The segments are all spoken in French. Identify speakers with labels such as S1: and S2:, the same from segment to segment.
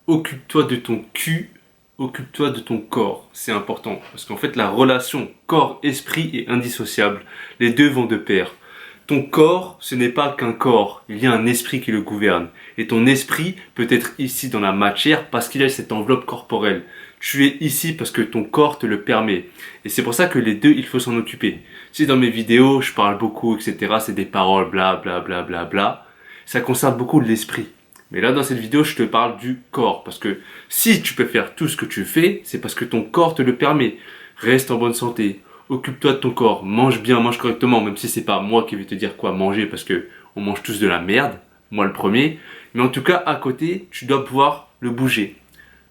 S1: Occupe-toi de ton cul, occupe-toi de ton corps. C'est important. Parce qu'en fait, la relation corps-esprit est indissociable. Les deux vont de pair. Ton corps, ce n'est pas qu'un corps. Il y a un esprit qui le gouverne. Et ton esprit peut être ici dans la matière parce qu'il a cette enveloppe corporelle. Tu es ici parce que ton corps te le permet. Et c'est pour ça que les deux, il faut s'en occuper. Si dans mes vidéos, je parle beaucoup, etc., c'est des paroles, bla, bla, bla, bla, bla, ça concerne beaucoup l'esprit. Mais là, dans cette vidéo, je te parle du corps. Parce que si tu peux faire tout ce que tu fais, c'est parce que ton corps te le permet. Reste en bonne santé. Occupe-toi de ton corps. Mange bien, mange correctement. Même si c'est pas moi qui vais te dire quoi manger parce que on mange tous de la merde. Moi le premier. Mais en tout cas, à côté, tu dois pouvoir le bouger.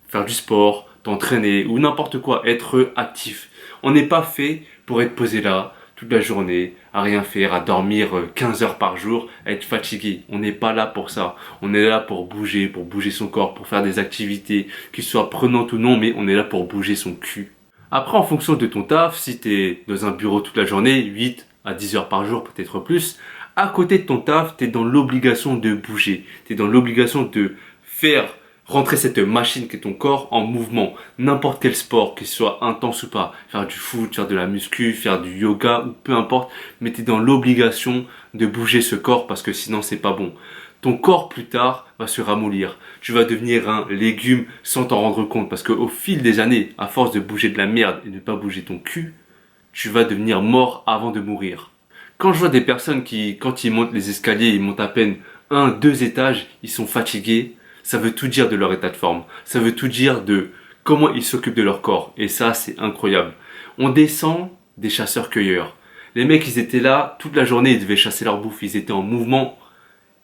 S1: Faire du sport, t'entraîner ou n'importe quoi. Être actif. On n'est pas fait pour être posé là toute la journée, à rien faire, à dormir 15 heures par jour, à être fatigué. On n'est pas là pour ça. On est là pour bouger son corps, pour faire des activités, qui soient prenantes ou non, mais on est là pour bouger son cul. Après, en fonction de ton taf, si tu es dans un bureau toute la journée, 8 à 10 heures par jour, peut-être plus, à côté de ton taf, tu es dans l'obligation de bouger. Tu es dans l'obligation de faire rentrer cette machine qui est ton corps en mouvement. N'importe quel sport, qu'il soit intense ou pas. Faire du foot, faire de la muscu, faire du yoga ou peu importe. Mais tu es dans l'obligation de bouger ce corps parce que sinon c'est pas bon. Ton corps plus tard va se ramollir. Tu vas devenir un légume sans t'en rendre compte parce qu'au fil des années, à force de bouger de la merde et de ne pas bouger ton cul, tu vas devenir mort avant de mourir. Quand je vois des personnes qui, quand ils montent les escaliers, ils montent à peine un, deux étages, ils sont fatigués, ça veut tout dire de leur état de forme. Ça veut tout dire de comment ils s'occupent de leur corps. Et ça, c'est incroyable. On descend des chasseurs-cueilleurs. Les mecs, ils étaient là toute la journée, ils devaient chasser leur bouffe, ils étaient en mouvement.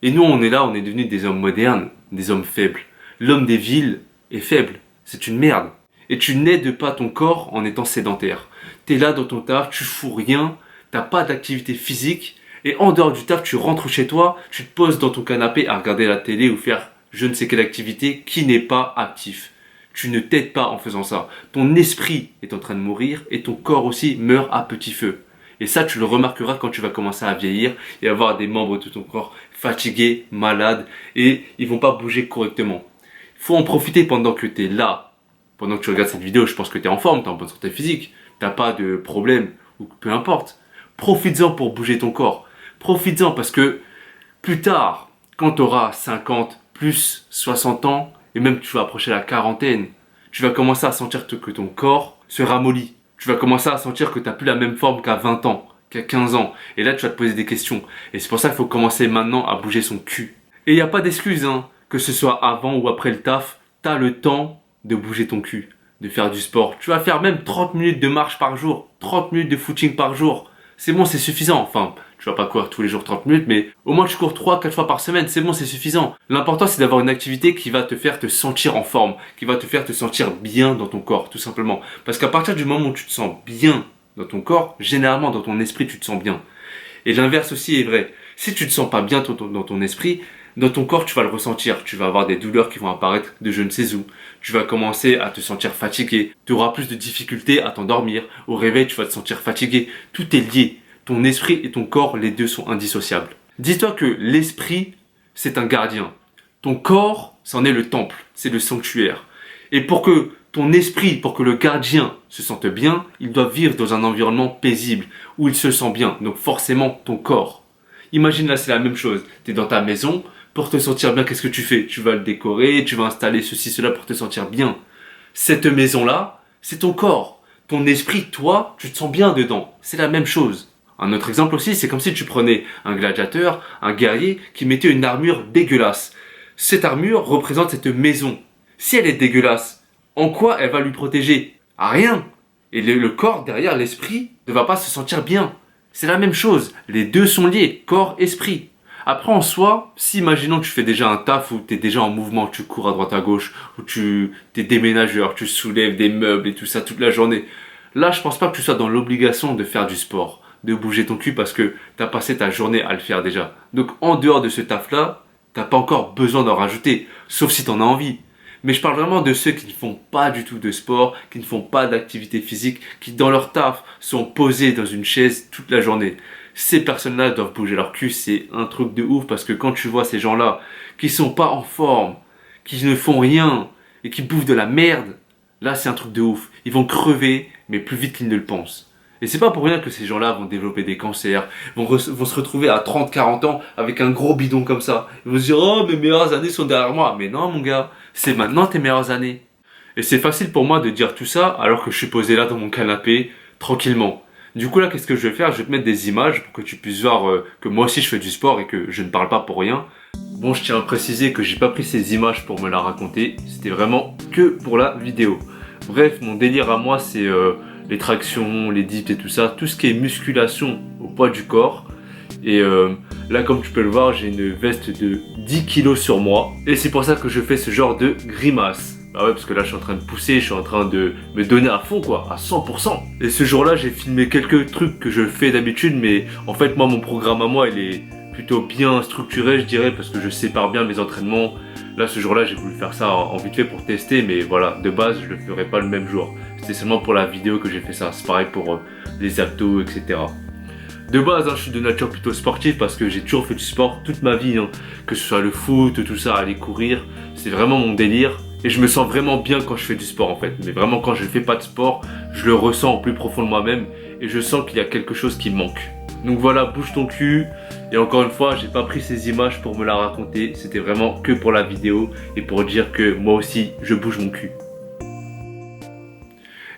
S1: Et nous, on est là, on est devenus des hommes modernes, des hommes faibles. L'homme des villes est faible. C'est une merde. Et tu n'aides pas ton corps en étant sédentaire. T'es là dans ton taf, tu fous rien, t'as pas d'activité physique, et en dehors du taf, tu rentres chez toi, tu te poses dans ton canapé à regarder la télé ou faire je ne sais quelle activité qui n'est pas actif. Tu ne t'aides pas en faisant ça. Ton esprit est en train de mourir et ton corps aussi meurt à petit feu. Et ça, tu le remarqueras quand tu vas commencer à vieillir et avoir des membres de ton corps fatigués, malades et ils vont pas bouger correctement. Il faut en profiter pendant que tu es là. Pendant que tu regardes cette vidéo, je pense que tu es en forme, tu es en bonne santé physique, tu n'as pas de problème ou peu importe. Profites-en pour bouger ton corps. Profites-en parce que plus tard, quand tu auras 50, plus 60 ans, et même tu vas approcher la quarantaine, tu vas commencer à sentir que ton corps se ramollit. Tu vas commencer à sentir que tu n'as plus la même forme qu'à 20 ans, qu'à 15 ans. Et là, tu vas te poser des questions. Et c'est pour ça qu'il faut commencer maintenant à bouger son cul. Et il n'y a pas d'excuse, hein, que ce soit avant ou après le taf, tu as le temps de bouger ton cul, de faire du sport. Tu vas faire même 30 minutes de marche par jour, 30 minutes de footing par jour. C'est bon, c'est suffisant. Enfin, tu vas pas courir tous les jours 30 minutes, mais au moins tu cours 3, 4 fois par semaine, c'est bon, c'est suffisant. L'important c'est d'avoir une activité qui va te faire te sentir en forme, qui va te faire te sentir bien dans ton corps, tout simplement. Parce qu'à partir du moment où tu te sens bien dans ton corps, généralement dans ton esprit tu te sens bien. Et l'inverse aussi est vrai. Si tu te sens pas bien dans ton esprit, dans ton corps tu vas le ressentir. Tu vas avoir des douleurs qui vont apparaître de je ne sais où. Tu vas commencer à te sentir fatigué. Tu auras plus de difficultés à t'endormir. Au réveil tu vas te sentir fatigué. Tout est lié. Ton esprit et ton corps, les deux sont indissociables. Dis-toi que l'esprit, c'est un gardien. Ton corps, c'en est le temple, c'est le sanctuaire. Et pour que ton esprit, pour que le gardien se sente bien, il doit vivre dans un environnement paisible, où il se sent bien. Donc forcément, ton corps. Imagine là, c'est la même chose. Tu es dans ta maison, pour te sentir bien, qu'est-ce que tu fais? Tu vas le décorer, tu vas installer ceci, cela pour te sentir bien. Cette maison-là, c'est ton corps. Ton esprit, toi, tu te sens bien dedans. C'est la même chose. Un autre exemple aussi, c'est comme si tu prenais un gladiateur, un guerrier, qui mettait une armure dégueulasse. Cette armure représente cette maison. Si elle est dégueulasse, en quoi elle va lui protéger? À rien. Et le corps derrière l'esprit ne va pas se sentir bien. C'est la même chose. Les deux sont liés, corps, esprit. Après en soi, si imaginons que tu fais déjà un taf où tu es déjà en mouvement, tu cours à droite à gauche, où tu es déménageur, tu soulèves des meubles et tout ça toute la journée. Là, je pense pas que tu sois dans l'obligation de faire du sport, de bouger ton cul parce que tu as passé ta journée à le faire déjà. Donc en dehors de ce taf-là, t'as pas encore besoin d'en rajouter, sauf si tu en as envie. Mais je parle vraiment de ceux qui ne font pas du tout de sport, qui ne font pas d'activité physique, qui dans leur taf sont posés dans une chaise toute la journée. Ces personnes-là doivent bouger leur cul, c'est un truc de ouf parce que quand tu vois ces gens-là qui sont pas en forme, qui ne font rien, et qui bouffent de la merde, là c'est un truc de ouf. Ils vont crever, mais plus vite qu'ils ne le pensent. Et c'est pas pour rien que ces gens-là vont développer des cancers, vont se retrouver à 30-40 ans avec un gros bidon comme ça. Ils vont se dire, oh, mes meilleures années sont derrière moi. Mais non, mon gars, c'est maintenant tes meilleures années. Et c'est facile pour moi de dire tout ça alors que je suis posé là dans mon canapé, tranquillement. Du coup là, qu'est-ce que je vais faire? Je vais te mettre des images pour que tu puisses voir que moi aussi je fais du sport et que je ne parle pas pour rien. Bon, je tiens à préciser que j'ai pas pris ces images pour me la raconter. C'était vraiment que pour la vidéo. Bref, mon délire à moi, c'est les tractions, les dips et tout ça. Tout ce qui est musculation au poids du corps. Et là, comme tu peux le voir, j'ai une veste de 10 kilos sur moi. Et c'est pour ça que je fais ce genre de grimace. Ah ouais, parce que là, je suis en train de pousser, je suis en train de me donner à fond, quoi, à 100%. Et ce jour-là, j'ai filmé quelques trucs que je fais d'habitude, mais en fait, moi, mon programme à moi, il est plutôt bien structuré, je dirais, parce que je sépare bien mes entraînements. Là, ce jour-là, j'ai voulu faire ça en vite fait pour tester, mais voilà, de base, je le ferai pas le même jour. C'était seulement pour la vidéo que j'ai fait ça. C'est pareil pour les abdos, etc. De base, hein, je suis de nature plutôt sportive parce que j'ai toujours fait du sport toute ma vie, hein. Que ce soit le foot, tout ça, aller courir, c'est vraiment mon délire. Et je me sens vraiment bien quand je fais du sport en fait. Mais vraiment quand je fais pas de sport, je le ressens au plus profond de moi-même et je sens qu'il y a quelque chose qui me manque. Donc voilà, bouge ton cul. Et encore une fois, j'ai pas pris ces images pour me la raconter. C'était vraiment que pour la vidéo et pour dire que moi aussi, je bouge mon cul.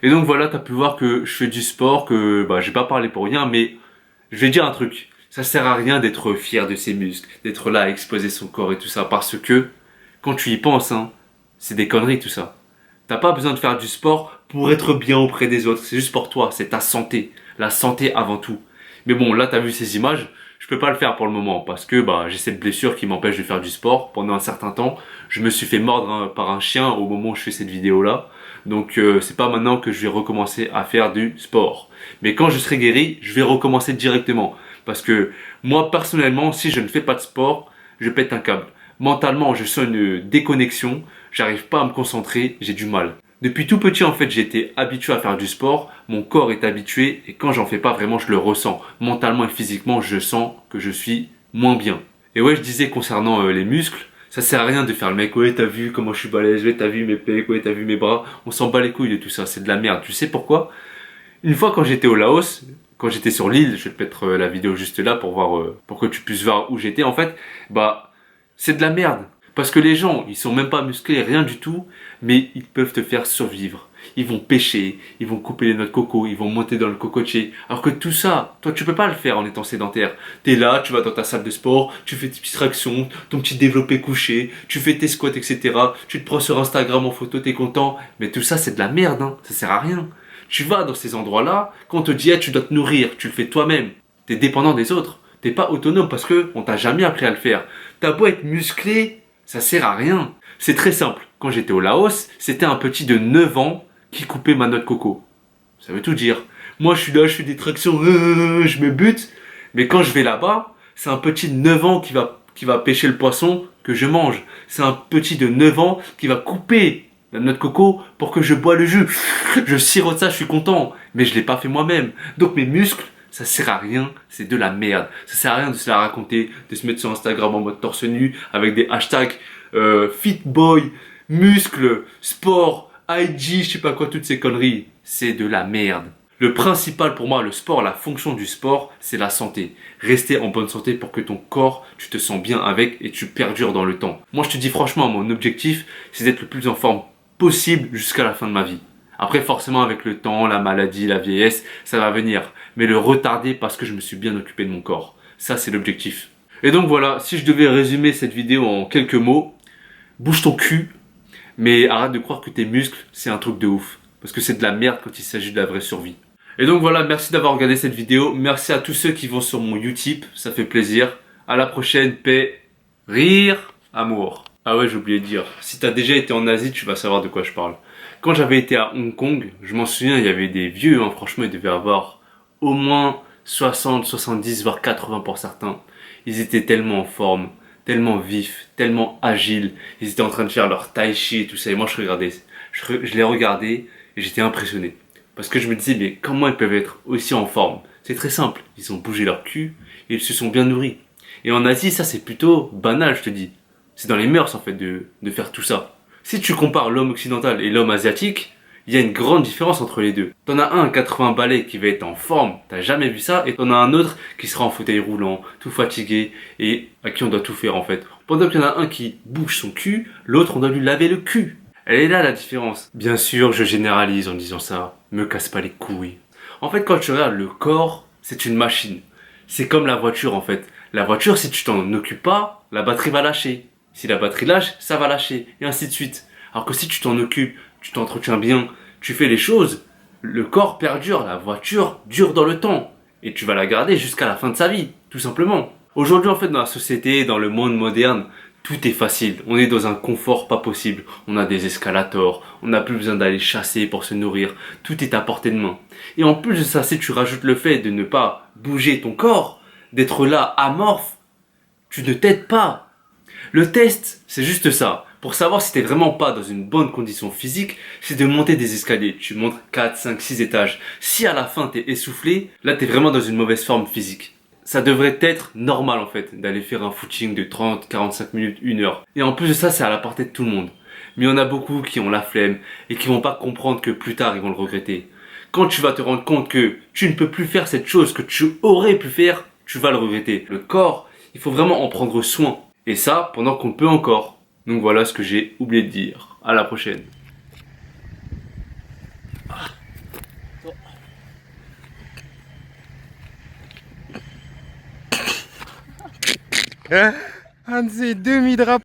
S1: Et donc voilà, t'as pu voir que je fais du sport, que j'ai pas parlé pour rien, mais je vais dire un truc. Ça sert à rien d'être fier de ses muscles, d'être là à exposer son corps et tout ça, parce que quand tu y penses, hein, c'est des conneries tout ça. T'as pas besoin de faire du sport pour être bien auprès des autres. C'est juste pour toi, c'est ta santé. La santé avant tout. Mais bon, là t'as vu ces images, je peux pas le faire pour le moment parce que j'ai cette blessure qui m'empêche de faire du sport pendant un certain temps. Je me suis fait mordre par un chien au moment où je fais cette vidéo là. Donc c'est pas maintenant que je vais recommencer à faire du sport. Mais quand je serai guéri, je vais recommencer directement. Parce que moi personnellement, si je ne fais pas de sport, je pète un câble. Mentalement, je sens une déconnexion, j'arrive pas à me concentrer, j'ai du mal. Depuis tout petit, en fait, j'ai été habitué à faire du sport, mon corps est habitué et quand j'en fais pas, vraiment, je le ressens. Mentalement et physiquement, je sens que je suis moins bien. Et ouais, je disais concernant les muscles, ça sert à rien de faire le mec, ouais, t'as vu comment je suis balèze, ouais, t'as vu mes pecs, ouais, t'as vu mes bras. On s'en bat les couilles de tout ça, c'est de la merde. Tu sais pourquoi? Une fois quand j'étais au Laos, quand j'étais sur l'île, je vais te mettre la vidéo juste là pour voir, pour que tu puisses voir où j'étais. En fait, c'est de la merde. Parce que les gens, ils sont même pas musclés, rien du tout, mais ils peuvent te faire survivre. Ils vont pêcher, ils vont couper les noix de coco, ils vont monter dans le cocotier. Alors que tout ça, toi tu peux pas le faire en étant sédentaire. T'es là, tu vas dans ta salle de sport, tu fais tes petites tractions, ton petit développé couché, tu fais tes squats, etc. Tu te prends sur Instagram en photo, t'es content. Mais tout ça c'est de la merde, hein. Ça sert à rien. Tu vas dans ces endroits-là, quand on te dit tu dois te nourrir, tu le fais toi-même. T'es dépendant des autres. T'es pas autonome parce que on t'a jamais appris à le faire. T'as beau être musclé, ça sert à rien. C'est très simple. Quand j'étais au Laos, c'était un petit de 9 ans qui coupait ma noix de coco. Ça veut tout dire. Moi, je suis là, je fais des tractions, je me bute. Mais quand je vais là-bas, c'est un petit de 9 ans qui va pêcher le poisson que je mange. C'est un petit de 9 ans qui va couper la noix de coco pour que je bois le jus. Je sirote ça, je suis content. Mais je l'ai pas fait moi-même. Donc mes muscles, ça sert à rien, c'est de la merde. Ça sert à rien de se la raconter, de se mettre sur Instagram en mode torse nu avec des hashtags fit boy, muscles, sport, IG, je sais pas quoi, toutes ces conneries. C'est de la merde. Le principal pour moi, le sport, la fonction du sport, c'est la santé. Rester en bonne santé pour que ton corps, tu te sens bien avec et tu perdures dans le temps. Moi, je te dis franchement, mon objectif, c'est d'être le plus en forme possible jusqu'à la fin de ma vie. Après, forcément, avec le temps, la maladie, la vieillesse, ça va venir. Mais le retarder parce que je me suis bien occupé de mon corps. Ça, c'est l'objectif. Et donc voilà, si je devais résumer cette vidéo en quelques mots, bouge ton cul, mais arrête de croire que tes muscles, c'est un truc de ouf. Parce que c'est de la merde quand il s'agit de la vraie survie. Et donc voilà, merci d'avoir regardé cette vidéo. Merci à tous ceux qui vont sur mon Utip, ça fait plaisir. À la prochaine, paix, rire, amour. Ah ouais, j'ai oublié de dire, si t'as déjà été en Asie, tu vas savoir de quoi je parle. Quand j'avais été à Hong Kong, je m'en souviens, il y avait des vieux, hein, franchement, ils devaient avoir au moins 60, 70, voire 80 pour certains. Ils étaient tellement en forme, tellement vifs, tellement agiles. Ils étaient en train de faire leur tai chi et tout ça. Et moi, je les regardais et j'étais impressionné. Parce que je me disais, mais comment ils peuvent être aussi en forme? C'est très simple. Ils ont bougé leur cul et ils se sont bien nourris. Et en Asie, ça, c'est plutôt banal, je te dis. C'est dans les mœurs, en fait, de faire tout ça. Si tu compares l'homme occidental et l'homme asiatique, il y a une grande différence entre les deux. T'en as un à 80 balais qui va être en forme, t'as jamais vu ça, et t'en as un autre qui sera en fauteuil roulant, tout fatigué, et à qui on doit tout faire en fait. Pendant qu'il y en a un qui bouge son cul, l'autre on doit lui laver le cul. Elle est là la différence. Bien sûr, je généralise en disant ça, me casse pas les couilles. En fait, quand tu regardes le corps, c'est une machine. C'est comme la voiture en fait. La voiture, si tu t'en occupes pas, la batterie va lâcher. Si la batterie lâche, ça va lâcher, et ainsi de suite. Alors que si tu t'en occupes, tu t'entretiens bien, tu fais les choses, le corps perdure, la voiture dure dans le temps. Et tu vas la garder jusqu'à la fin de sa vie, tout simplement. Aujourd'hui, en fait, dans la société, dans le monde moderne, tout est facile. On est dans un confort pas possible. On a des escalators, on n'a plus besoin d'aller chasser pour se nourrir. Tout est à portée de main. Et en plus de ça, si tu rajoutes le fait de ne pas bouger ton corps, d'être là amorphe, tu ne t'aides pas. Le test, c'est juste ça. Pour savoir si t'es vraiment pas dans une bonne condition physique, c'est de monter des escaliers. Tu montes 4, 5, 6 étages. Si à la fin t'es essoufflé, là t'es vraiment dans une mauvaise forme physique. Ça devrait être normal en fait, d'aller faire un footing de 30, 45 minutes, 1 heure. Et en plus de ça, c'est à la portée de tout le monde. Mais il y en a beaucoup qui ont la flemme et qui vont pas comprendre que plus tard ils vont le regretter. Quand tu vas te rendre compte que tu ne peux plus faire cette chose que tu aurais pu faire, tu vas le regretter. Le corps, il faut vraiment en prendre soin. Et ça, pendant qu'on peut encore. Donc voilà ce que j'ai oublié de dire. À la prochaine.
S2: Un de ces demi-draps.